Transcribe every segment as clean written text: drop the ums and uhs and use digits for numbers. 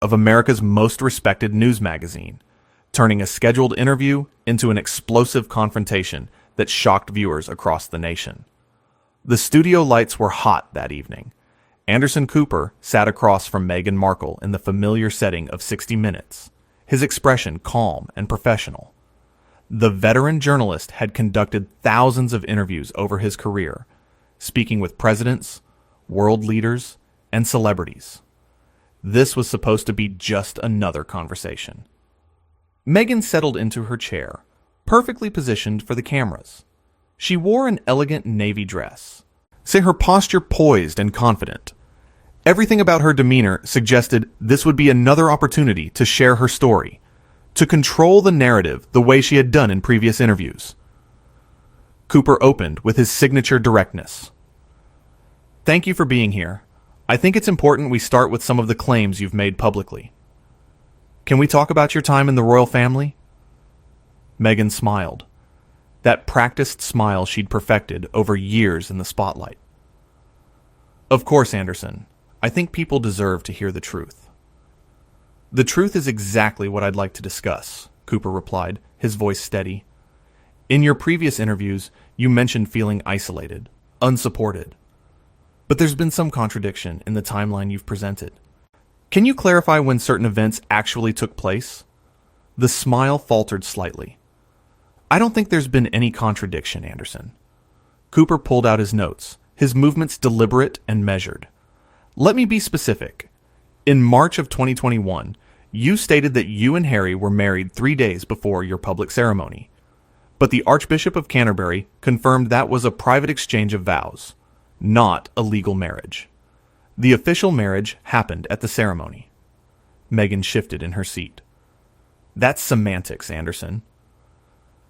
of America's most respected news magazine, turning a scheduled interview into an explosive confrontation that shocked viewers across the nation. The studio lights were hot that evening. Anderson Cooper sat across from Meghan Markle in the familiar setting of 60 Minutes, his expression calm and professional. The veteran journalist had conducted thousands of interviews over his career, speaking with presidents, world leaders, and celebrities. This was supposed to be just another conversation. Meghan settled into her chair, perfectly positioned for the cameras. She wore an elegant navy dress, her posture poised and confident. Everything about her demeanor suggested this would be another opportunity to share her story, to control the narrative the way she had done in previous interviews. Cooper opened with his signature directness. "Thank you for being here. I think it's important we start with some of the claims you've made publicly. Can we talk about your time in the royal family?" Meghan smiled, that practiced smile she'd perfected over years in the spotlight. "Of course, Anderson. I think people deserve to hear the truth." "The truth is exactly what I'd like to discuss," Cooper replied, his voice steady. "In your previous interviews, you mentioned feeling isolated, unsupported. But there's been some contradiction in the timeline you've presented. Can you clarify when certain events actually took place?" The smile faltered slightly. "I don't think there's been any contradiction, Anderson." Cooper pulled out his notes, his movements deliberate and measured. "Let me be specific. In March of 2021, you stated that you and Harry were married 3 days before your public ceremony. But the Archbishop of Canterbury confirmed that was a private exchange of vows, not a legal marriage. The official marriage happened at the ceremony." Meghan shifted in her seat. "That's semantics, Anderson."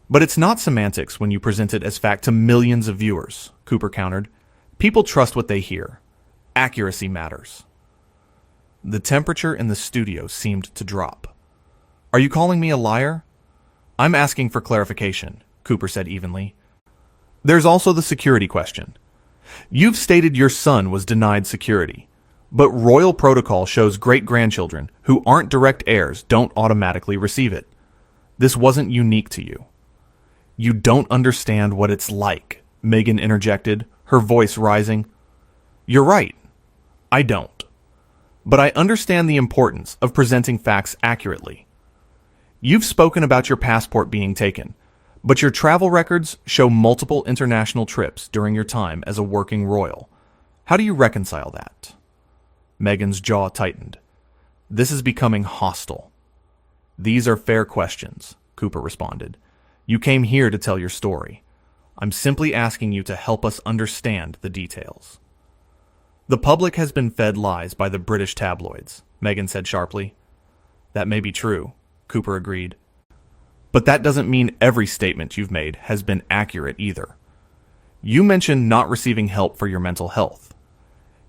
"But it's not semantics when you present it as fact to millions of viewers," Cooper countered. "People trust what they hear. Accuracy matters." The temperature in the studio seemed to drop. "Are you calling me a liar?" "I'm asking for clarification," Cooper said evenly. "There's also the security question. You've stated your son was denied security, but royal protocol shows great-grandchildren who aren't direct heirs don't automatically receive it. This wasn't unique to you." "You don't understand what it's like," Meghan interjected, her voice rising. "You're right. I don't. But I understand the importance of presenting facts accurately. You've spoken about your passport being taken, but your travel records show multiple international trips during your time as a working royal. How do you reconcile that?" Meghan's jaw tightened. "This is becoming hostile." "These are fair questions," Cooper responded. "You came here to tell your story. I'm simply asking you to help us understand the details." "The public has been fed lies by the British tabloids," Meghan said sharply. "That may be true," Cooper agreed. "But that doesn't mean every statement you've made has been accurate either. You mentioned not receiving help for your mental health.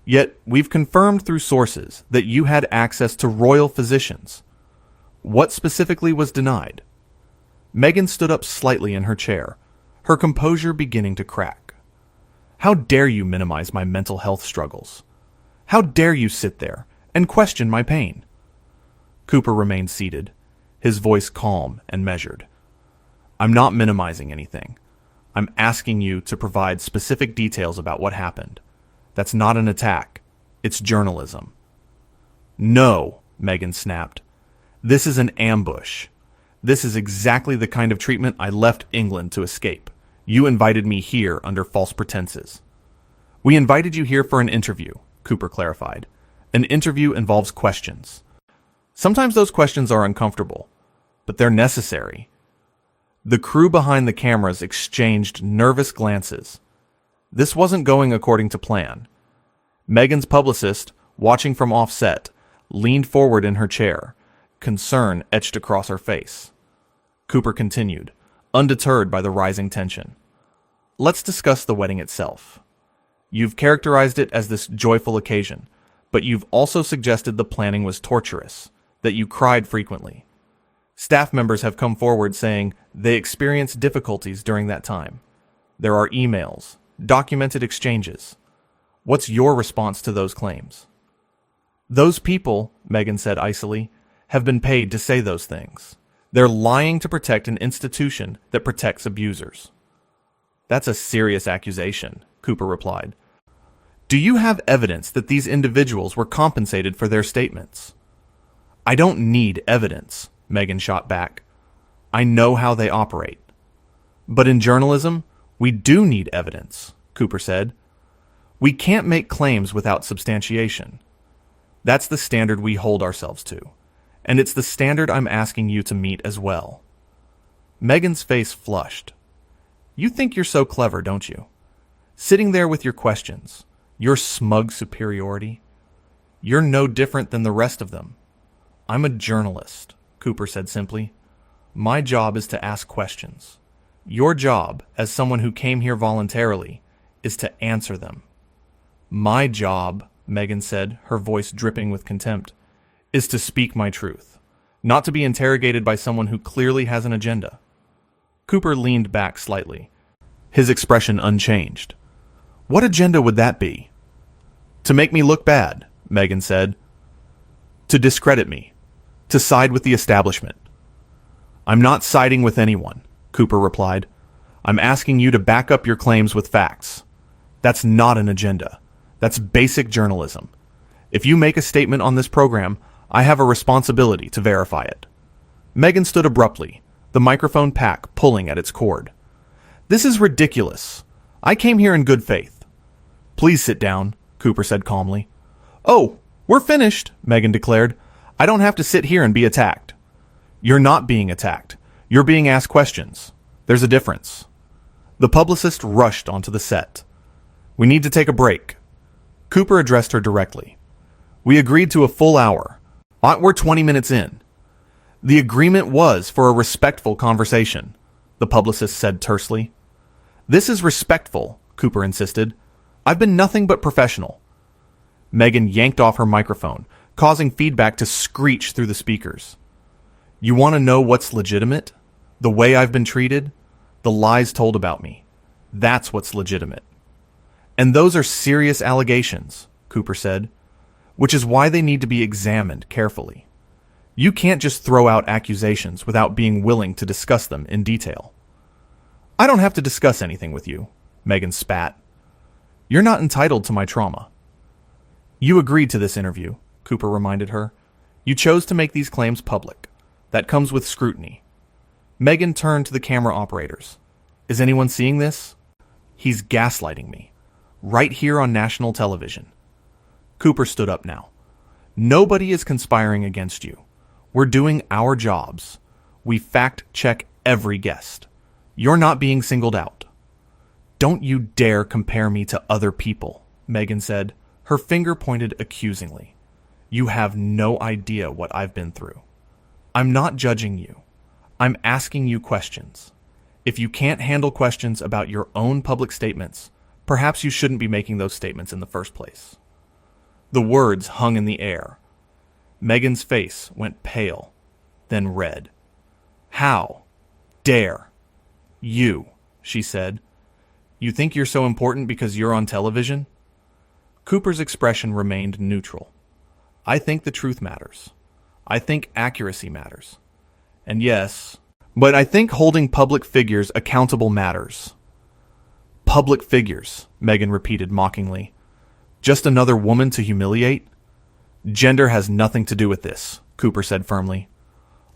Yet, we've confirmed through sources that you had access to royal physicians. What specifically was denied?" Meghan stood up slightly in her chair, her composure beginning to crack. "How dare you minimize my mental health struggles? How dare you sit there and question my pain?" Cooper remained seated, his voice calm and measured. "I'm not minimizing anything. I'm asking you to provide specific details about what happened. That's not an attack. It's journalism." "No," Meghan snapped. "This is an ambush. This is exactly the kind of treatment I left England to escape. You invited me here under false pretenses." "We invited you here for an interview," Cooper clarified. "An interview involves questions. Sometimes those questions are uncomfortable, but they're necessary." The crew behind the cameras exchanged nervous glances. This wasn't going according to plan. Meghan's publicist, watching from offset, leaned forward in her chair, concern etched across her face. Cooper continued, undeterred by the rising tension. "Let's discuss the wedding itself. You've characterized it as this joyful occasion, but you've also suggested the planning was torturous, that you cried frequently. Staff members have come forward saying they experienced difficulties during that time. There are emails, documented exchanges. What's your response to those claims?" Those people, Meghan said icily, have been paid to say those things. They're lying to protect an institution that protects abusers. That's a serious accusation, Cooper replied. Do you have evidence that these individuals were compensated for their statements? I don't need evidence, Meghan shot back. I know how they operate. But in journalism, we do need evidence, Cooper said. We can't make claims without substantiation. That's the standard we hold ourselves to, and it's the standard I'm asking you to meet as well. Meghan's face flushed. You think you're so clever, don't you? Sitting there with your questions, your smug superiority. You're no different than the rest of them. I'm a journalist, Cooper said simply. My job is to ask questions. Your job, as someone who came here voluntarily, is to answer them. My job, Meghan said, her voice dripping with contempt, is to speak my truth, not to be interrogated by someone who clearly has an agenda. Cooper leaned back slightly, his expression unchanged. What agenda would that be? To make me look bad, Meghan said. To discredit me. To side with the establishment. I'm not siding with anyone, Cooper replied. I'm asking you to back up your claims with facts. That's not an agenda. That's basic journalism. If you make a statement on this program, I have a responsibility to verify it. Meghan stood abruptly, the microphone pack pulling at its cord. This is ridiculous. I came here in good faith. Please sit down, Cooper said calmly. Oh, we're finished, Meghan declared. I don't have to sit here and be attacked. You're not being attacked. You're being asked questions. There's a difference. The publicist rushed onto the set. We need to take a break. Cooper addressed her directly. We agreed to a full hour. We're 20 minutes in. The agreement was for a respectful conversation, the publicist said tersely. This is respectful, Cooper insisted. I've been nothing but professional. Meghan yanked off her microphone, causing feedback to screech through the speakers. You want to know what's legitimate? The way I've been treated? The lies told about me. That's what's legitimate. And those are serious allegations, Cooper said, which is why they need to be examined carefully. You can't just throw out accusations without being willing to discuss them in detail. I don't have to discuss anything with you, Meghan spat. You're not entitled to my trauma. You agreed to this interview, Cooper reminded her. You chose to make these claims public. That comes with scrutiny. Meghan turned to the camera operators. Is anyone seeing this? He's gaslighting me. Right here on national television. Cooper stood up now. Nobody is conspiring against you. We're doing our jobs. We fact-check every guest. You're not being singled out. Don't you dare compare me to other people, Meghan said, her finger pointed accusingly. You have no idea what I've been through. I'm not judging you. I'm asking you questions. If you can't handle questions about your own public statements, perhaps you shouldn't be making those statements in the first place. The words hung in the air. Meghan's face went pale, then red. How dare you, she said. You think you're so important because you're on television? Cooper's expression remained neutral. I think the truth matters. I think accuracy matters. And yes, but I think holding public figures accountable matters. Public figures, Meghan repeated mockingly. Just another woman to humiliate? Gender has nothing to do with this, Cooper said firmly.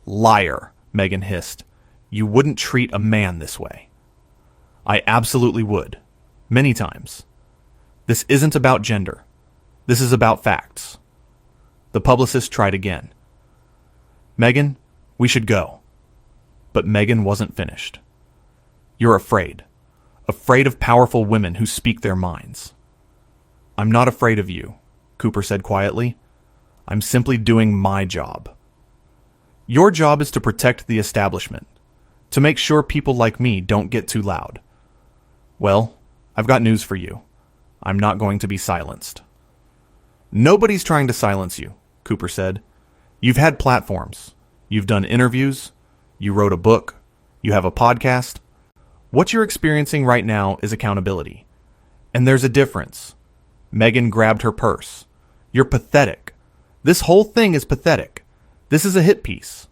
Liar, Meghan hissed. You wouldn't treat a man this way. I absolutely would. Many times. This isn't about gender. This is about facts. The publicist tried again. Meghan, we should go. But Meghan wasn't finished. You're afraid. Afraid of powerful women who speak their minds. I'm not afraid of you, Cooper said quietly. I'm simply doing my job. Your job is to protect the establishment, to make sure people like me don't get too loud. Well, I've got news for you. I'm not going to be silenced. Nobody's trying to silence you, Cooper said. You've had platforms. You've done interviews. You wrote a book. You have a podcast. What you're experiencing right now is accountability. And there's a difference. Meghan grabbed her purse. You're pathetic. This whole thing is pathetic. This is a hit piece.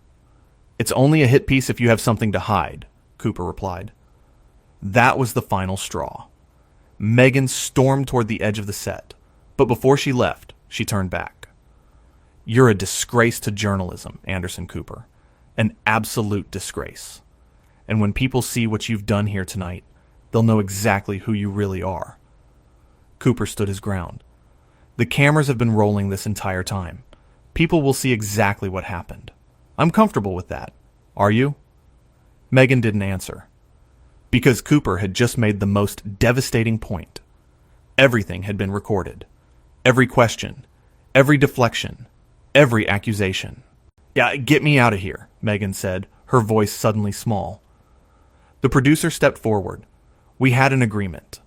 It's only a hit piece if you have something to hide, Cooper replied. That was the final straw. Meghan stormed toward the edge of the set, but before she left, she turned back. You're a disgrace to journalism, Anderson Cooper. An absolute disgrace. And when people see what you've done here tonight, they'll know exactly who you really are. Cooper stood his ground. The cameras have been rolling this entire time. People will see exactly what happened. I'm comfortable with that. Are you? Meghan didn't answer. Because Cooper had just made the most devastating point. Everything had been recorded. Every question, every deflection, every accusation. Yeah, get me out of here, Meghan said, her voice suddenly small. The producer stepped forward. We had an agreement.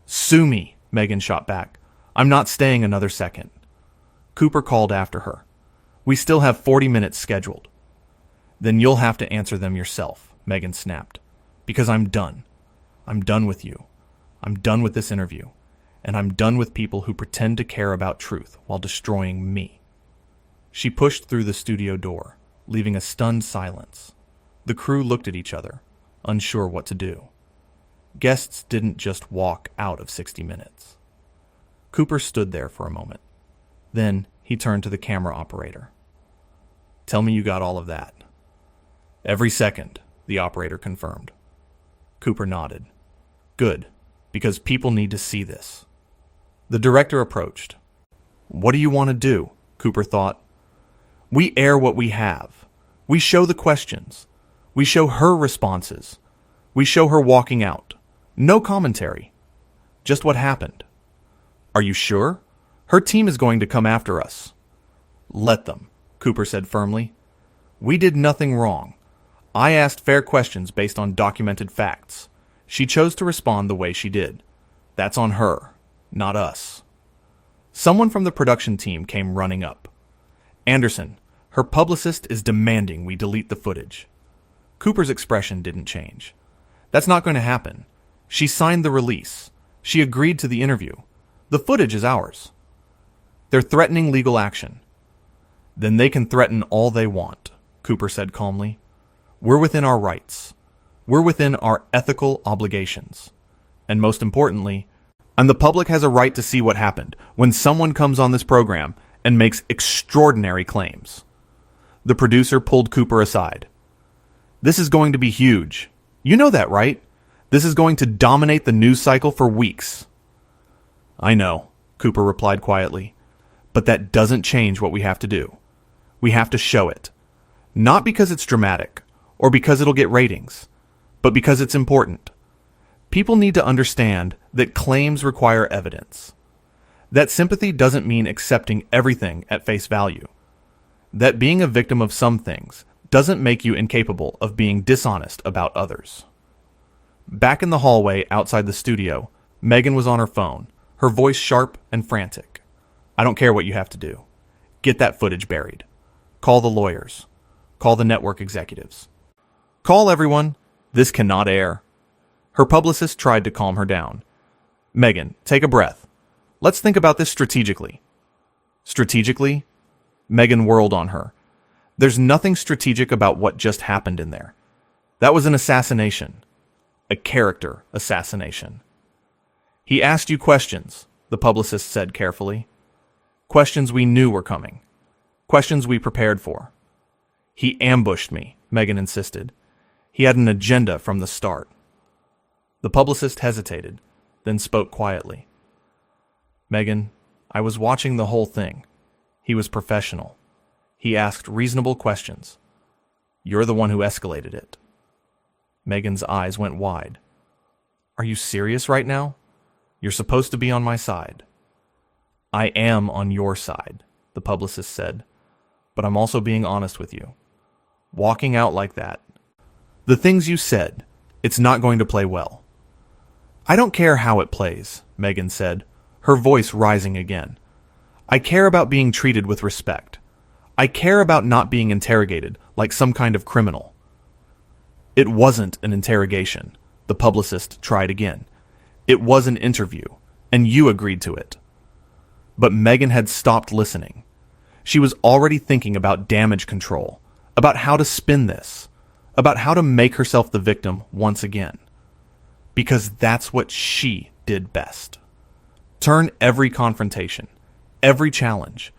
Sue me, Meghan shot back. I'm not staying another second. Cooper called after her. We still have 40 minutes scheduled. Then you'll have to answer them yourself, Meghan snapped. Because I'm done. I'm done with you. I'm done with this interview. And I'm done with people who pretend to care about truth while destroying me. She pushed through the studio door, leaving a stunned silence. The crew looked at each other, unsure what to do. Guests didn't just walk out of 60 Minutes. Cooper stood there for a moment. Then he turned to the camera operator. Tell me you got all of that. Every second, the operator confirmed. Cooper nodded. Good, because people need to see this. The director approached. What do you want to do? Cooper thought. We air what we have. We show the questions. We show her responses. We show her walking out. No commentary. Just what happened. Are you sure? Her team is going to come after us. Let them, Cooper said firmly. We did nothing wrong. I asked fair questions based on documented facts. She chose to respond the way she did. That's on her, not us. Someone from the production team came running up. Anderson, her publicist is demanding we delete the footage. Cooper's expression didn't change. That's not going to happen. She signed the release. She agreed to the interview. The footage is ours. They're threatening legal action. Then they can threaten all they want, Cooper said calmly. We're within our rights. We're within our ethical obligations. And most importantly, the public has a right to see what happened when someone comes on this program and makes extraordinary claims. The producer pulled Cooper aside. This is going to be huge. You know that, right? This is going to dominate the news cycle for weeks. I know, Cooper replied quietly. But that doesn't change what we have to do. We have to show it. Not because it's dramatic, or because it'll get ratings, but because it's important. People need to understand that claims require evidence. That sympathy doesn't mean accepting everything at face value. That being a victim of some things doesn't make you incapable of being dishonest about others. Back in the hallway outside the studio, Meghan was on her phone, her voice sharp and frantic. I don't care what you have to do. Get that footage buried. Call the lawyers. Call the network executives. Call everyone. This cannot air. Her publicist tried to calm her down. Meghan, take a breath. Let's think about this strategically. Strategically? Meghan whirled on her. There's nothing strategic about what just happened in there. That was an assassination. A character assassination. He asked you questions, the publicist said carefully. Questions we knew were coming. Questions we prepared for. He ambushed me, Meghan insisted. He had an agenda from the start. The publicist hesitated, then spoke quietly. Meghan, I was watching the whole thing. He was professional. He asked reasonable questions. You're the one who escalated it. Meghan's eyes went wide. Are you serious right now? You're supposed to be on my side. I am on your side, the publicist said, but I'm also being honest with you. Walking out like that, the things you said, it's not going to play well. I don't care how it plays, Meghan said, her voice rising again. I care about being treated with respect. I care about not being interrogated like some kind of criminal. It wasn't an interrogation, the publicist tried again. It was an interview, and you agreed to it. But Meghan had stopped listening. She was already thinking about damage control, about how to spin this, about how to make herself the victim once again. Because that's what she did best. Turn every confrontation, every challenge,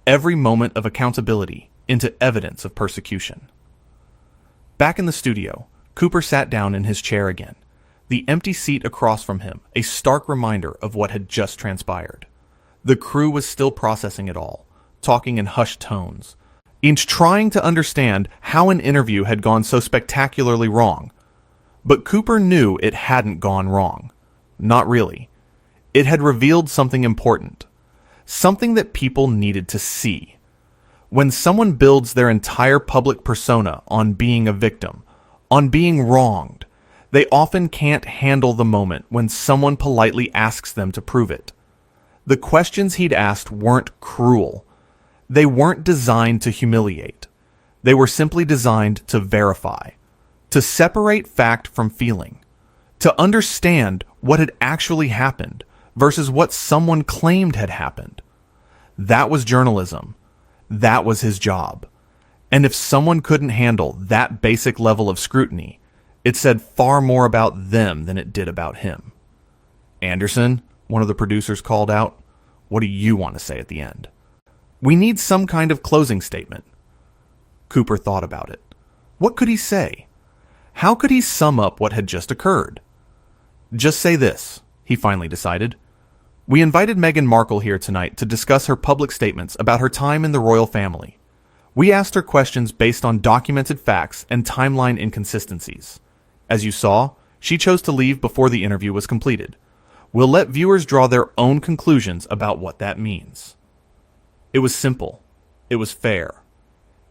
every moment of accountability into evidence of persecution. Back in the studio, Cooper sat down in his chair again, the empty seat across from him a stark reminder of what had just transpired. The crew was still processing it all, talking in hushed tones, each trying to understand how an interview had gone so spectacularly wrong. But Cooper knew it hadn't gone wrong. Not really. It had revealed something important, something that people needed to see. When someone builds their entire public persona on being a victim, on being wronged, they often can't handle the moment when someone politely asks them to prove it. The questions he'd asked weren't cruel. They weren't designed to humiliate. They were simply designed to verify, to separate fact from feeling, to understand what had actually happened versus what someone claimed had happened. That was journalism. That was his job. And if someone couldn't handle that basic level of scrutiny, it said far more about them than it did about him. "Anderson," one of the producers called out, "what do you want to say at the end?" "We need some kind of closing statement." Cooper thought about it. What could he say? How could he sum up what had just occurred? "Just say this," he finally decided. "We invited Meghan Markle here tonight to discuss her public statements about her time in the royal family. We asked her questions based on documented facts and timeline inconsistencies. As you saw, she chose to leave before the interview was completed. We'll let viewers draw their own conclusions about what that means." It was simple. It was fair.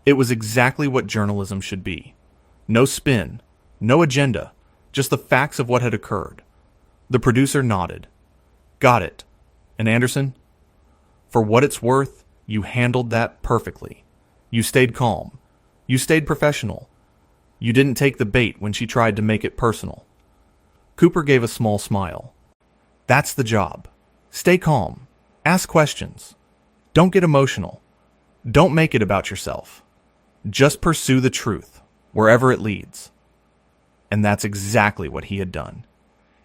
It was exactly what journalism should be. No spin, no agenda, just the facts of what had occurred. The producer nodded. "Got it. And Anderson? For what it's worth, you handled that perfectly. You stayed calm. You stayed professional. You didn't take the bait when she tried to make it personal." Cooper gave a small smile. "That's the job. Stay calm. Ask questions. Don't get emotional. Don't make it about yourself. Just pursue the truth, wherever it leads." And that's exactly what he had done.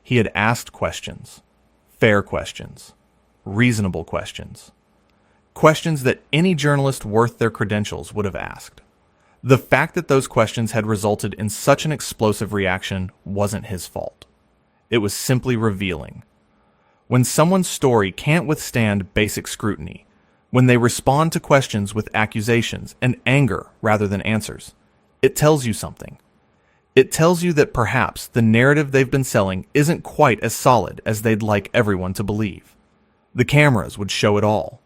He had asked questions. Fair questions. Reasonable questions. Questions that any journalist worth their credentials would have asked. The fact that those questions had resulted in such an explosive reaction wasn't his fault. It was simply revealing. When someone's story can't withstand basic scrutiny, when they respond to questions with accusations and anger rather than answers, it tells you something. It tells you that perhaps the narrative they've been selling isn't quite as solid as they'd like everyone to believe. The cameras would show it all.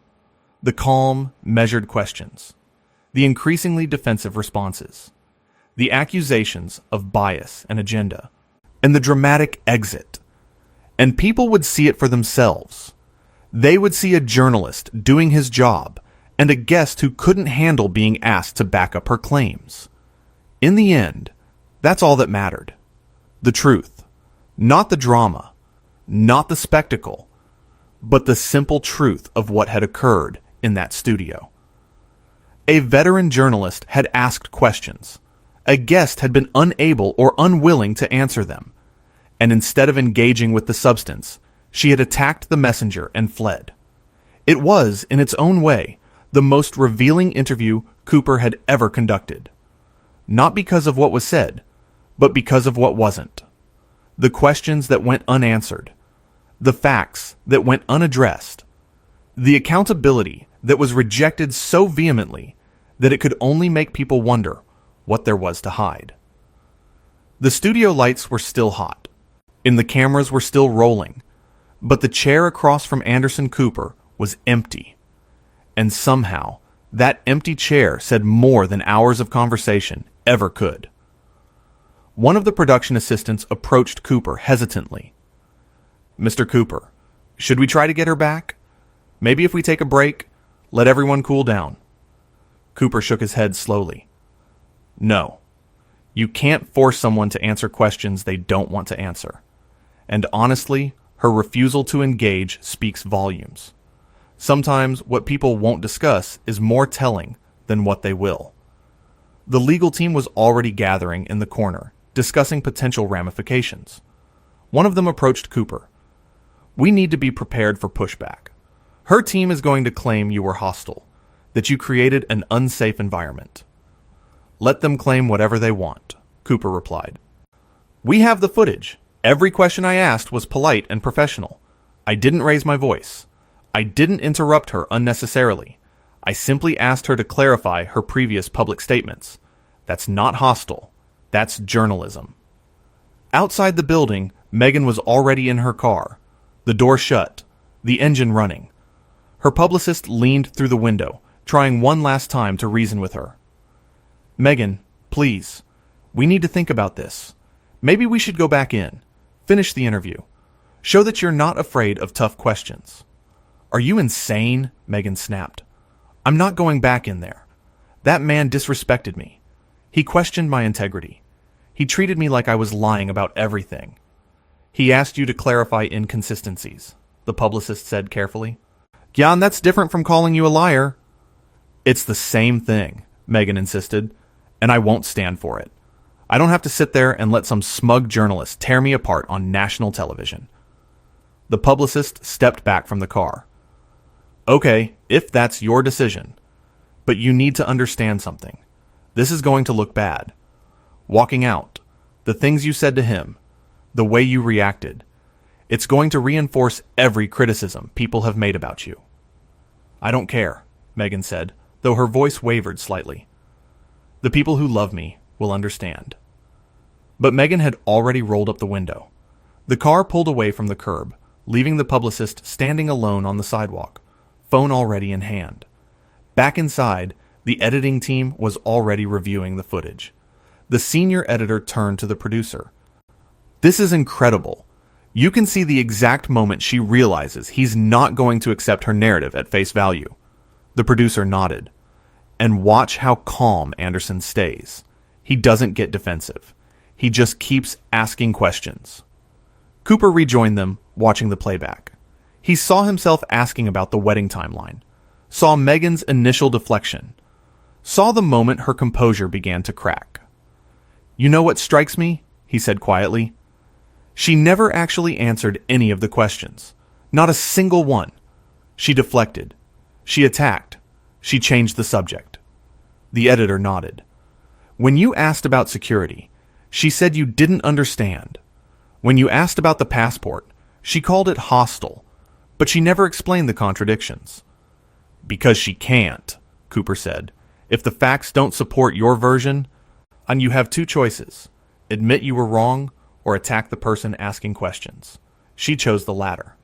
The calm, measured questions. The increasingly defensive responses. The accusations of bias and agenda. And the dramatic exit. And people would see it for themselves. They would see a journalist doing his job and a guest who couldn't handle being asked to back up her claims. In the end, that's all that mattered. The truth. Not the drama. Not the spectacle. But the simple truth of what had occurred in that studio. A veteran journalist had asked questions. A guest had been unable or unwilling to answer them. And instead of engaging with the substance, she had attacked the messenger and fled. It was, in its own way, the most revealing interview Cooper had ever conducted. Not because of what was said, but because of what wasn't. The questions that went unanswered. The facts that went unaddressed. The accountability that was rejected so vehemently that it could only make people wonder what there was to hide. The studio lights were still hot, and the cameras were still rolling, but the chair across from Anderson Cooper was empty. And somehow, that empty chair said more than hours of conversation ever could. One of the production assistants approached Cooper hesitantly. "Mr. Cooper, should we try to get her back? Maybe if we take a break, let everyone cool down." Cooper shook his head slowly. "No. You can't force someone to answer questions they don't want to answer. And honestly, her refusal to engage speaks volumes. Sometimes what people won't discuss is more telling than what they will. The legal team was already gathering in the corner, discussing potential ramifications. One of them approached Cooper. "We need to be prepared for pushback. Her team is going to claim you were hostile, that you created an unsafe environment." "Let them claim whatever they want," Cooper replied. "We have the footage. Every question I asked was polite and professional. I didn't raise my voice. I didn't interrupt her unnecessarily. I simply asked her to clarify her previous public statements. That's not hostile. That's journalism." Outside the building, Meghan was already in her car, the door shut, the engine running. Her publicist leaned through the window, trying one last time to reason with her. "Meghan, please, we need to think about this. Maybe we should go back in. Finish the interview. Show that you're not afraid of tough questions." "Are you insane?" Meghan snapped. "I'm not going back in there. That man disrespected me. He questioned my integrity. He treated me like I was lying about everything." "He asked you to clarify inconsistencies," the publicist said carefully. "Yeah, and that's different from calling you a liar." "It's the same thing," Meghan insisted, "and I won't stand for it. I don't have to sit there and let some smug journalist tear me apart on national television." The publicist stepped back from the car. "Okay, if that's your decision. But you need to understand something. This is going to look bad. Walking out, the things you said to him, the way you reacted, it's going to reinforce every criticism people have made about you." "I don't care," Meghan said, though her voice wavered slightly. "The people who love me will understand." But Meghan had already rolled up the window. The car pulled away from the curb, leaving the publicist standing alone on the sidewalk, phone already in hand. Back inside, the editing team was already reviewing the footage. The senior editor turned to the producer. "This is incredible. You can see the exact moment she realizes he's not going to accept her narrative at face value." The producer nodded. "And watch how calm Anderson stays. He doesn't get defensive. He just keeps asking questions." Cooper rejoined them, watching the playback. He saw himself asking about the wedding timeline, saw Meghan's initial deflection, saw the moment her composure began to crack. "You know what strikes me?" he said quietly. "She never actually answered any of the questions. Not a single one. She deflected. She attacked. She changed the subject." The editor nodded. "When you asked about security, she said you didn't understand. When you asked about the passport, she called it hostile, but she never explained the contradictions." "Because she can't," Cooper said. "If the facts don't support your version, and you have two choices, admit you were wrong or attack the person asking questions. She chose the latter."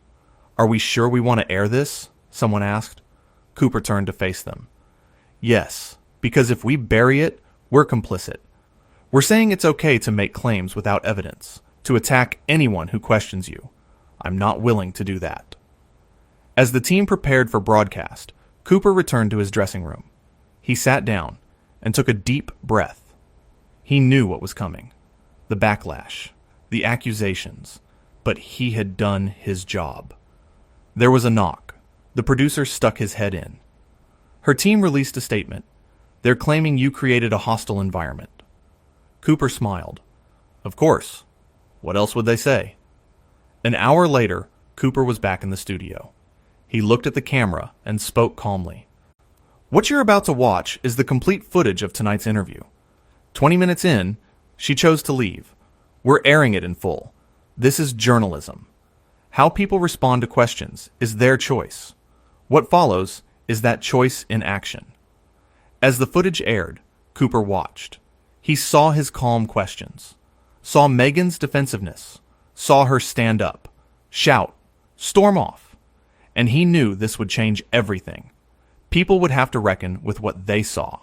"Are we sure we want to air this?" someone asked. Cooper turned to face them. "Yes, because if we bury it, we're complicit. We're saying it's okay to make claims without evidence, to attack anyone who questions you. I'm not willing to do that." As the team prepared for broadcast, Cooper returned to his dressing room. He sat down and took a deep breath. He knew what was coming. The backlash, the accusations, but he had done his job. There was a knock. The producer stuck his head in. "Her team released a statement. They're claiming you created a hostile environment." Cooper smiled. "Of course. What else would they say?" An hour later, Cooper was back in the studio. He looked at the camera and spoke calmly. "What you're about to watch is the complete footage of tonight's interview. 20 minutes in, she chose to leave. We're airing it in full. This is journalism. How people respond to questions is their choice. What follows is that choice in action." As the footage aired, Cooper watched. He saw his calm questions, saw Meghan's defensiveness, saw her stand up, shout, storm off. And he knew this would change everything. People would have to reckon with what they saw.